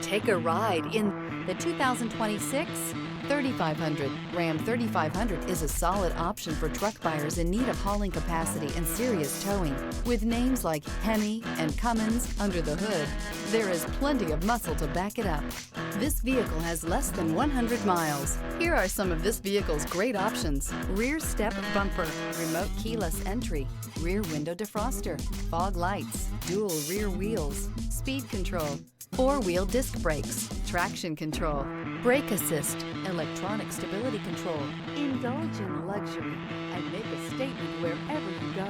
Take a ride in the 2026 3500. Ram 3500 is a solid option for truck buyers in need of hauling capacity and serious towing. With names like Hemi and Cummins under the hood, there is plenty of muscle to back it up. This vehicle has less than 100 miles. Here are some of this vehicle's great options: rear step bumper, remote keyless entry, rear window defroster, fog lights, dual rear wheels, speed control, four-wheel disc brakes, traction control, brake assist, electronic stability control. Indulge in luxury and make a statement wherever you go.